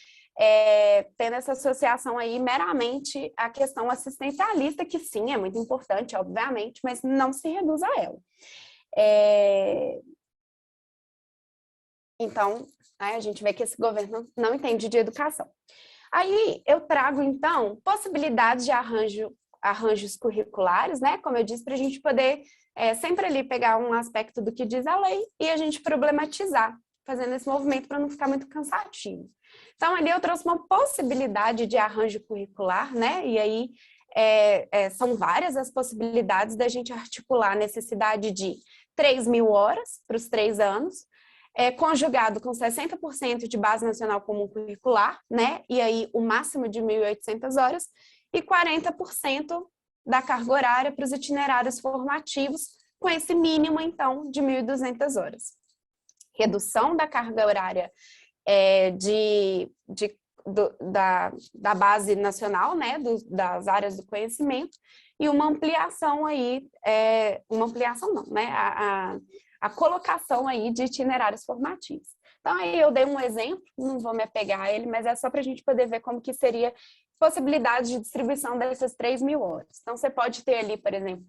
S1: tendo essa associação aí meramente à questão assistencialista, que sim, é muito importante, obviamente, mas não se reduz a ela. Então, a gente vê que esse governo não entende de educação. Aí eu trago, então, possibilidades de arranjos curriculares, né? Como eu disse, para a gente poder sempre ali pegar um aspecto do que diz a lei e a gente problematizar, fazendo esse movimento para não ficar muito cansativo. Então, ali eu trouxe uma possibilidade de arranjo curricular, né? E aí são várias as possibilidades da gente articular a necessidade de 3.000 horas para os 3 anos, conjugado com 60% de base nacional comum curricular, né? E aí o máximo de 1.800 horas, e 40% da carga horária para os itinerários formativos, com esse mínimo, então, de 1.200 horas. Redução da carga horária da base nacional, né, das áreas do conhecimento, e uma ampliação aí, uma ampliação não, né, a colocação aí de itinerários formativos. Então, aí eu dei um exemplo, não vou me apegar a ele, mas é só para a gente poder ver como que seria possibilidade de distribuição dessas 3.000 horas. Então, você pode ter ali, por exemplo,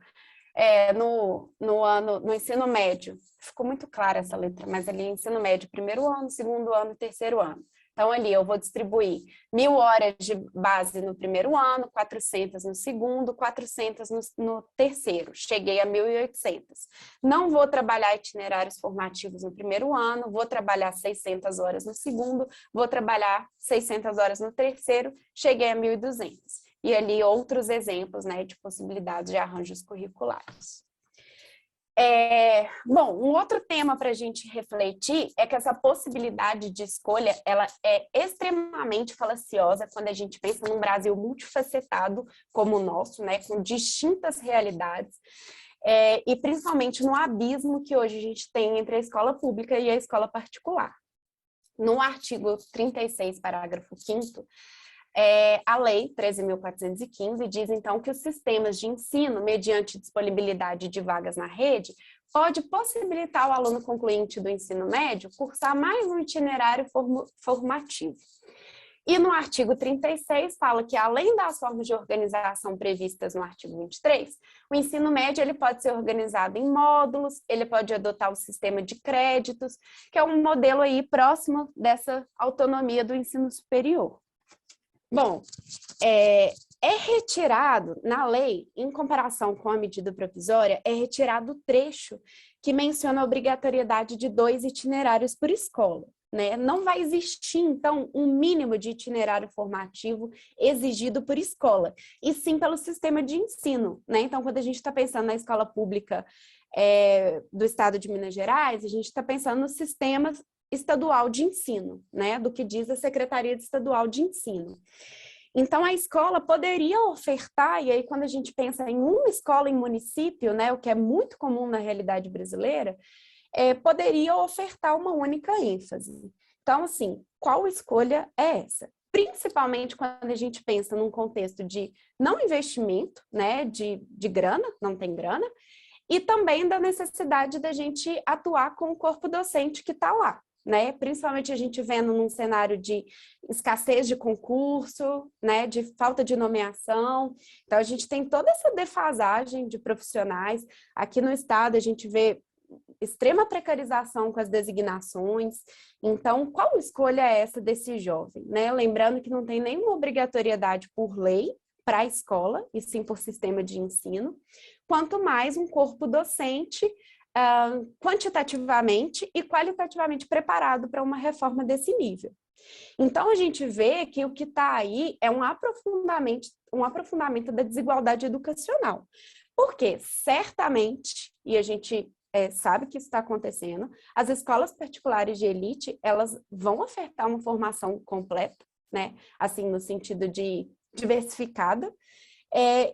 S1: no ensino médio, ficou muito clara essa letra, mas ali ensino médio, primeiro ano, segundo ano e terceiro ano. Então, ali eu vou distribuir 1.000 horas de base no primeiro ano, 400 no segundo, 400 no terceiro. Cheguei a 1.800. Não vou trabalhar itinerários formativos no primeiro ano, vou trabalhar 600 horas no segundo, vou trabalhar 600 horas no terceiro, cheguei a 1.200. E ali outros exemplos, né, de possibilidades de arranjos curriculares. Bom, um outro tema para a gente refletir é que essa possibilidade de escolha, ela é extremamente falaciosa quando a gente pensa num Brasil multifacetado como o nosso, né, com distintas realidades, e principalmente no abismo que hoje a gente tem entre a escola pública e a escola particular. No artigo 36, parágrafo 5º, a Lei 13.415 diz, então, que os sistemas de ensino, mediante disponibilidade de vagas na rede, pode possibilitar o aluno concluinte do ensino médio cursar mais um itinerário formativo. E no artigo 36 fala que, além das formas de organização previstas no artigo 23, o ensino médio ele pode ser organizado em módulos, ele pode adotar o sistema de créditos, que é um modelo aí próximo dessa autonomia do ensino superior. Bom, é retirado na lei, em comparação com a medida provisória, é retirado o trecho que menciona a obrigatoriedade de 2 itinerários por escola, né? Não vai existir, então, um mínimo de itinerário formativo exigido por escola, e sim pelo sistema de ensino, né? Então, quando a gente está pensando na escola pública do estado de Minas Gerais, a gente está pensando no sistema estadual de ensino, né? Do que diz a Secretaria Estadual de Ensino. Então, a escola poderia ofertar, e aí quando a gente pensa em uma escola em município, né, o que é muito comum na realidade brasileira, poderia ofertar uma única ênfase. Então, assim, qual escolha é essa? Principalmente quando a gente pensa num contexto de não investimento, né, de grana, não tem grana, e também da necessidade da gente atuar com o corpo docente que está lá, né? Principalmente a gente vendo num cenário de escassez de concurso, né? De falta de nomeação. Então, a gente tem toda essa defasagem de profissionais. Aqui no estado, a gente vê extrema precarização com as designações. Então, qual escolha é essa desse jovem, né? Lembrando que não tem nenhuma obrigatoriedade por lei para a escola, e sim por sistema de ensino, quanto mais um corpo docente quantitativamente e qualitativamente preparado para uma reforma desse nível. Então, a gente vê que o que está aí é um aprofundamento da desigualdade educacional. Porque, certamente, e a gente sabe que isso está acontecendo, as escolas particulares de elite, elas vão ofertar uma formação completa, né? Assim, no sentido de diversificada,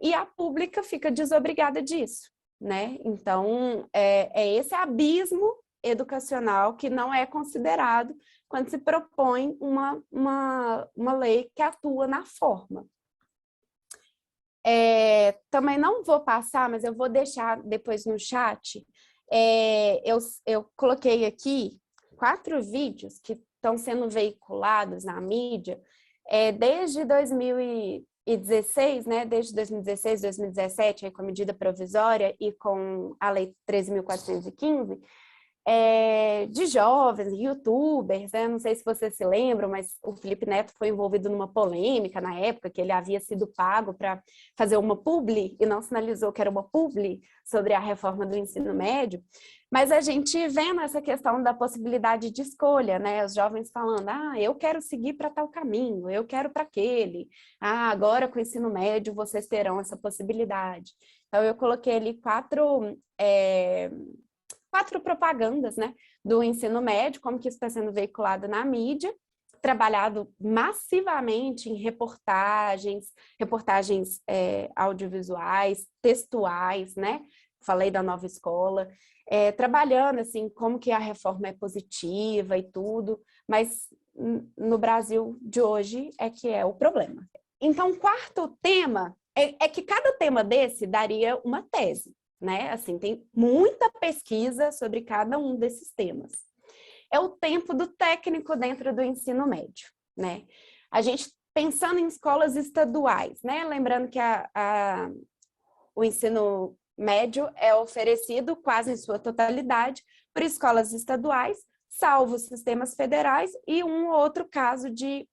S1: e a pública fica desobrigada disso, né? Então, esse abismo educacional que não é considerado quando se propõe uma lei que atua na forma. Também não vou passar, mas eu vou deixar depois no chat. Eu coloquei aqui 4 vídeos que estão sendo veiculados na mídia desde 2016, né, desde 2016, 2017, aí com a medida provisória e com a Lei 13.415, de jovens, youtubers, né? Não sei se vocês se lembram, mas o Felipe Neto foi envolvido numa polêmica na época, que ele havia sido pago para fazer uma publi e não sinalizou que era uma publi sobre a reforma do ensino médio. Mas a gente vendo essa questão da possibilidade de escolha, né? Os jovens falando, eu quero seguir para tal caminho, eu quero para aquele. Agora com o ensino médio vocês terão essa possibilidade. Então eu coloquei ali 4 propagandas, né, do ensino médio, como que isso está sendo veiculado na mídia, trabalhado massivamente em reportagens audiovisuais, textuais, né? Falei da nova escola, trabalhando assim como que a reforma é positiva e tudo, mas no Brasil de hoje que é o problema. Então, o 4º tema é que cada tema desse daria uma tese, né? Assim, tem muita pesquisa sobre cada um desses temas. É o tempo do técnico dentro do ensino médio, né? A gente pensando em escolas estaduais, né? Lembrando que o ensino médio é oferecido quase em sua totalidade por escolas estaduais, salvo os sistemas federais e um ou outro caso de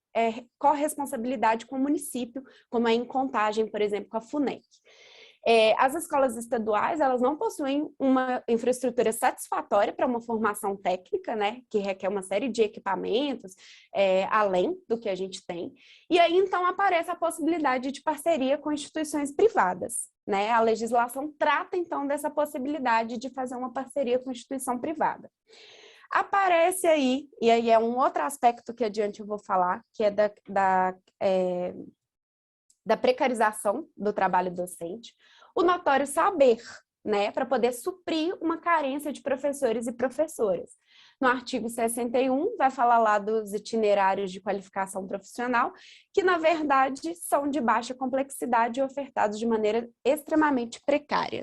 S1: corresponsabilidade com o município, como é em Contagem, por exemplo, com a FUNEC. As escolas estaduais, elas não possuem uma infraestrutura satisfatória para uma formação técnica, né, que requer uma série de equipamentos, além do que a gente tem. E aí, então, aparece a possibilidade de parceria com instituições privadas, né? A legislação trata, então, dessa possibilidade de fazer uma parceria com instituição privada. Aparece aí, e aí é um outro aspecto que adiante eu vou falar, que é da precarização do trabalho docente, o notório saber, né, para poder suprir uma carência de professores e professoras. No artigo 61, vai falar lá dos itinerários de qualificação profissional, que, na verdade, são de baixa complexidade e ofertados de maneira extremamente precária.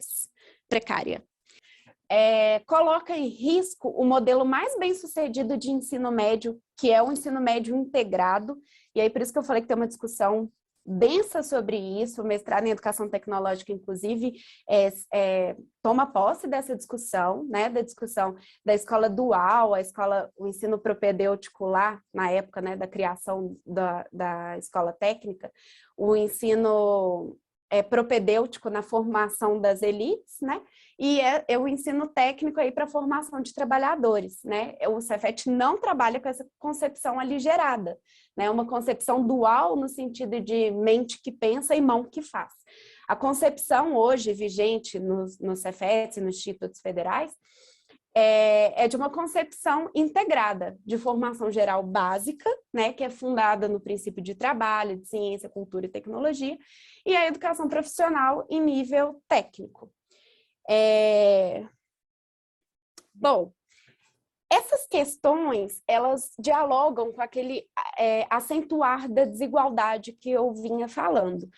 S1: Coloca em risco o modelo mais bem-sucedido de ensino médio, que é o ensino médio integrado, e aí por isso que eu falei que tem uma discussão densa sobre isso, o mestrado em educação tecnológica, inclusive, toma posse dessa discussão, né, da discussão da escola dual, o ensino propedêutico lá, na época, né, da criação da escola técnica, o ensino propedêutico na formação das elites, né, e o ensino técnico aí para a formação de trabalhadores, né? O Cefet não trabalha com essa concepção aligerada, né? Uma concepção dual no sentido de mente que pensa e mão que faz. A concepção hoje vigente no Cefet e nos institutos federais é de uma concepção integrada, de formação geral básica, né, que é fundada no princípio de trabalho, de ciência, cultura e tecnologia, e a educação profissional em nível técnico. Bom, essas questões, elas dialogam com aquele acentuar da desigualdade que eu vinha falando.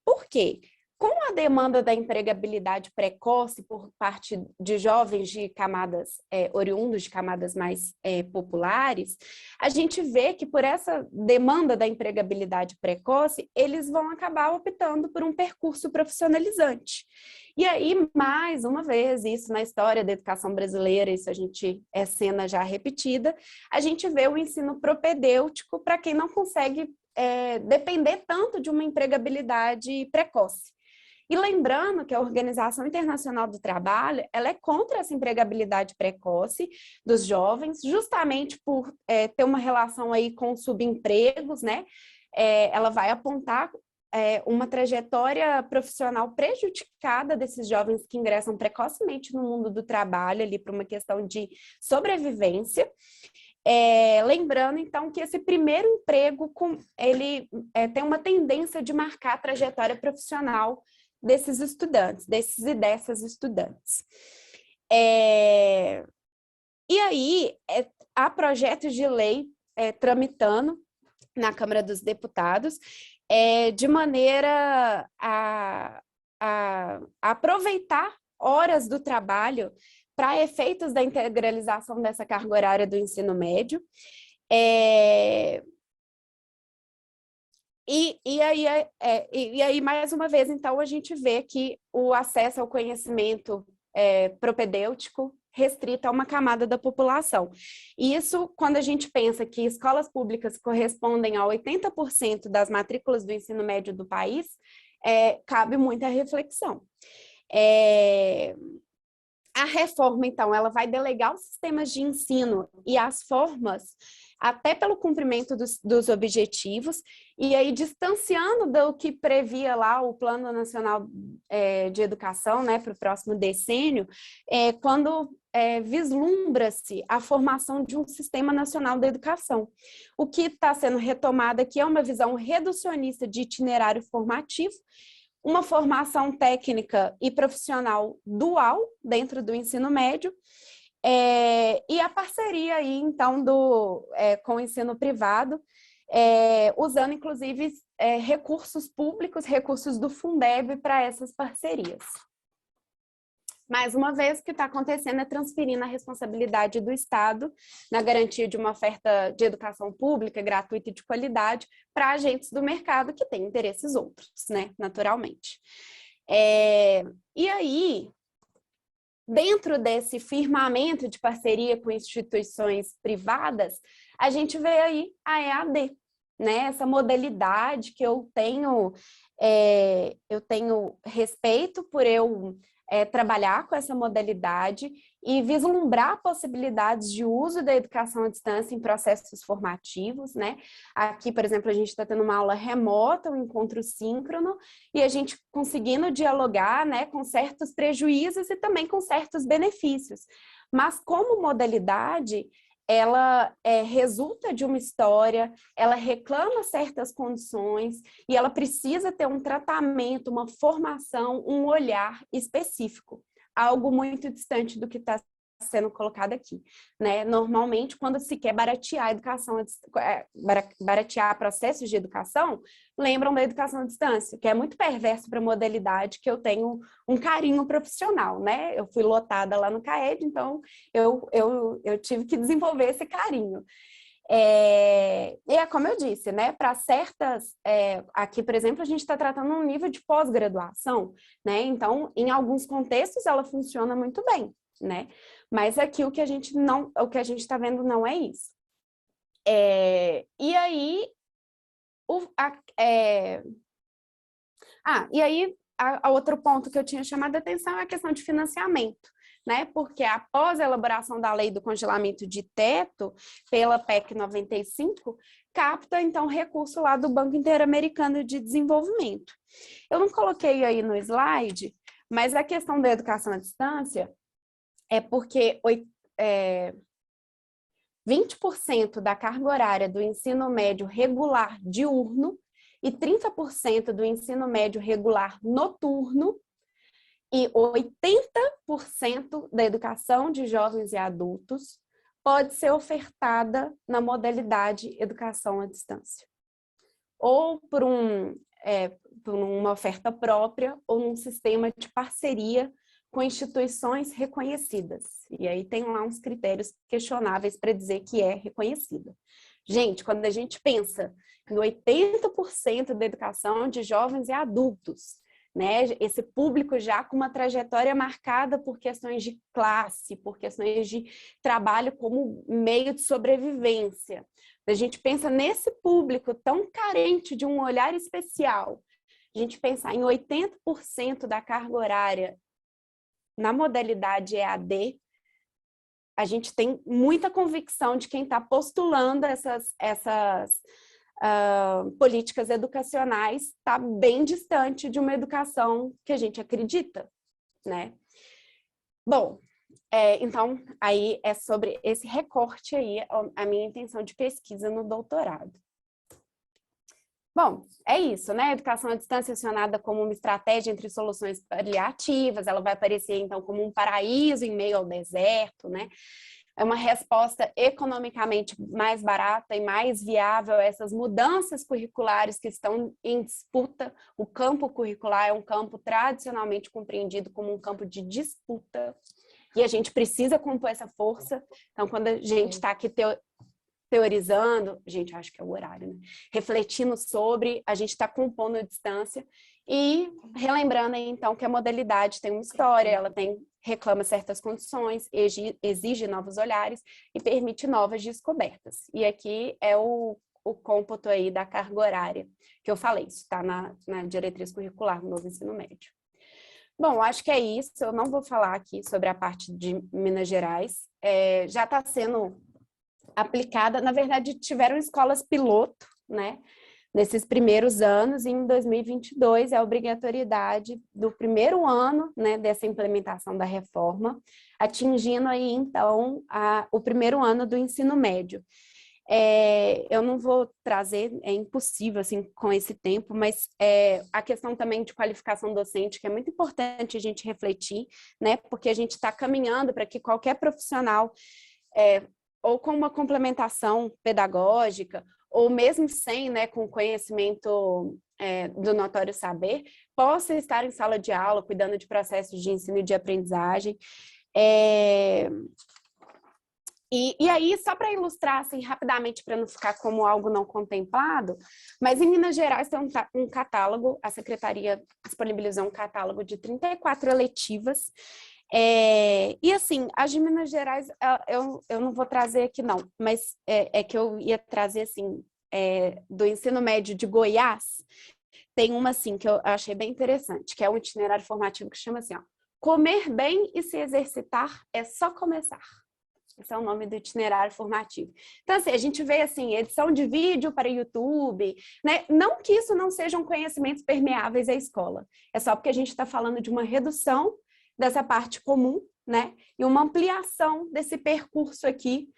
S1: Por quê? Com a demanda da empregabilidade precoce por parte de jovens de camadas, oriundos de camadas mais populares, a gente vê que por essa demanda da empregabilidade precoce, eles vão acabar optando por um percurso profissionalizante. E aí, mais uma vez, isso na história da educação brasileira, isso a gente é cena já repetida, a gente vê o ensino propedêutico para quem não consegue depender tanto de uma empregabilidade precoce. E lembrando que a Organização Internacional do Trabalho, ela é contra essa empregabilidade precoce dos jovens, justamente por ter uma relação aí com subempregos, né? Ela vai apontar uma trajetória profissional prejudicada desses jovens que ingressam precocemente no mundo do trabalho, ali por uma questão de sobrevivência. Lembrando, então, que esse primeiro emprego, ele tem uma tendência de marcar a trajetória profissional desses estudantes, desses e dessas estudantes. E aí, há projetos de lei tramitando na Câmara dos Deputados, de maneira a aproveitar horas do trabalho para efeitos da integralização dessa carga horária do ensino médio. E aí, mais uma vez, então, a gente vê que o acesso ao conhecimento propedêutico restrito a uma camada da população. E isso, quando a gente pensa que escolas públicas correspondem a 80% das matrículas do ensino médio do país, cabe muita reflexão. A reforma, então, ela vai delegar os sistemas de ensino e as formas até pelo cumprimento dos objetivos, e aí distanciando do que previa lá o Plano Nacional de Educação, né, para o próximo decênio, quando vislumbra-se a formação de um Sistema Nacional da Educação. O que está sendo retomado aqui é uma visão reducionista de itinerário formativo, uma formação técnica e profissional dual dentro do ensino médio, e a parceria aí, então, com o ensino privado, usando, inclusive, recursos públicos, recursos do Fundeb para essas parcerias. Mais uma vez, o que está acontecendo é transferindo a responsabilidade do Estado na garantia de uma oferta de educação pública, gratuita e de qualidade para agentes do mercado que têm interesses outros, né, naturalmente. E aí, dentro desse firmamento de parceria com instituições privadas, a gente vê aí a EAD, né? Essa modalidade que eu tenho respeito por eu trabalhar com essa modalidade e vislumbrar possibilidades de uso da educação à distância em processos formativos, né? Aqui, por exemplo, a gente está tendo uma aula remota, um encontro síncrono, e a gente conseguindo dialogar, né, com certos prejuízos e também com certos benefícios. Mas como modalidade, ela resulta de uma história, ela reclama certas condições e ela precisa ter um tratamento, uma formação, um olhar específico, algo muito distante do que está sendo colocado aqui, né? Normalmente, quando se quer baratear a educação, baratear processos de educação, lembram da educação à distância, que é muito perverso para a modalidade que eu tenho um carinho profissional, né? Eu fui lotada lá no CAED, então eu tive que desenvolver esse carinho. E é como eu disse, né? Para certas, aqui, por exemplo, a gente está tratando um nível de pós-graduação, né? Então, em alguns contextos, ela funciona muito bem, né? Mas aqui o que a gente está vendo não é isso. E aí, a outro ponto que eu tinha chamado a atenção é a questão de financiamento, né? Porque após a elaboração da lei do congelamento de teto pela PEC 95, capta então recurso lá do Banco Interamericano de Desenvolvimento. Eu não coloquei aí no slide, mas a questão da educação à distância é porque 20% da carga horária do ensino médio regular diurno e 30% do ensino médio regular noturno e 80% da educação de jovens e adultos pode ser ofertada na modalidade educação à distância. Ou por uma oferta própria ou num sistema de parceria com instituições reconhecidas. E aí tem lá uns critérios questionáveis para dizer que é reconhecida. Gente, quando a gente pensa em 80% da educação de jovens e adultos, né, esse público já com uma trajetória marcada por questões de classe, por questões de trabalho como meio de sobrevivência. A gente pensa nesse público tão carente de um olhar especial, a gente pensar em 80% da carga horária na modalidade EAD, a gente tem muita convicção de quem está postulando essas políticas educacionais está bem distante de uma educação que a gente acredita, né? Bom, então, aí é sobre esse recorte aí, a minha intenção de pesquisa no doutorado. Bom, é isso, né? A educação à distância acionada como uma estratégia entre soluções paliativas, ela vai aparecer, então, como um paraíso em meio ao deserto, né? É uma resposta economicamente mais barata e mais viável a essas mudanças curriculares que estão em disputa. O campo curricular é um campo tradicionalmente compreendido como um campo de disputa, e a gente precisa compor essa força. Então, quando a gente está aqui teorizando, gente, acho que é o horário, né? Refletindo sobre, a gente está compondo a distância e relembrando aí, então, que a modalidade tem uma história, ela reclama certas condições, exige novos olhares e permite novas descobertas. E aqui é o cômputo aí da carga horária, que eu falei, isso está na diretriz curricular do novo ensino médio. Bom, acho que é isso, eu não vou falar aqui sobre a parte de Minas Gerais, já está sendo aplicada, na verdade tiveram escolas piloto, né, nesses primeiros anos, e em 2022 é a obrigatoriedade do primeiro ano, né, dessa implementação da reforma, atingindo aí então o primeiro ano do ensino médio. Eu não vou trazer, é impossível assim com esse tempo, mas a questão também de qualificação docente, que é muito importante a gente refletir, né, porque a gente está caminhando para que qualquer profissional ou com uma complementação pedagógica, ou mesmo sem, né, com conhecimento do notório saber, possa estar em sala de aula, cuidando de processos de ensino e de aprendizagem. E aí, só para ilustrar assim, rapidamente, para não ficar como algo não contemplado, mas em Minas Gerais tem um catálogo, a Secretaria disponibilizou um catálogo de 34 eletivas, e assim, as de Minas Gerais, eu não vou trazer aqui não, mas é que eu ia trazer assim, do ensino médio de Goiás, tem uma assim que eu achei bem interessante, que é um itinerário formativo que chama assim, ó, comer bem e se exercitar é só começar. Esse é o nome do itinerário formativo. Então, assim, a gente vê, assim, edição de vídeo para YouTube, né? Não que isso não sejam conhecimentos permeáveis à escola. É só porque a gente está falando de uma redução dessa parte comum, né? E uma ampliação desse percurso aqui,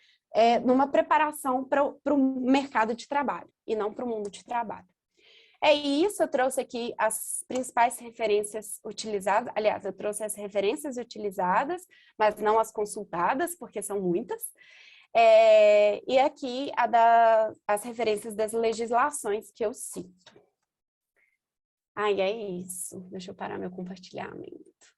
S1: numa preparação para o mercado de trabalho, e não para o mundo de trabalho. É isso, eu trouxe aqui as principais referências utilizadas. Aliás, eu trouxe as referências utilizadas, mas não as consultadas, porque são muitas. E aqui as referências das legislações que eu cito. É isso. Deixa eu parar meu compartilhamento.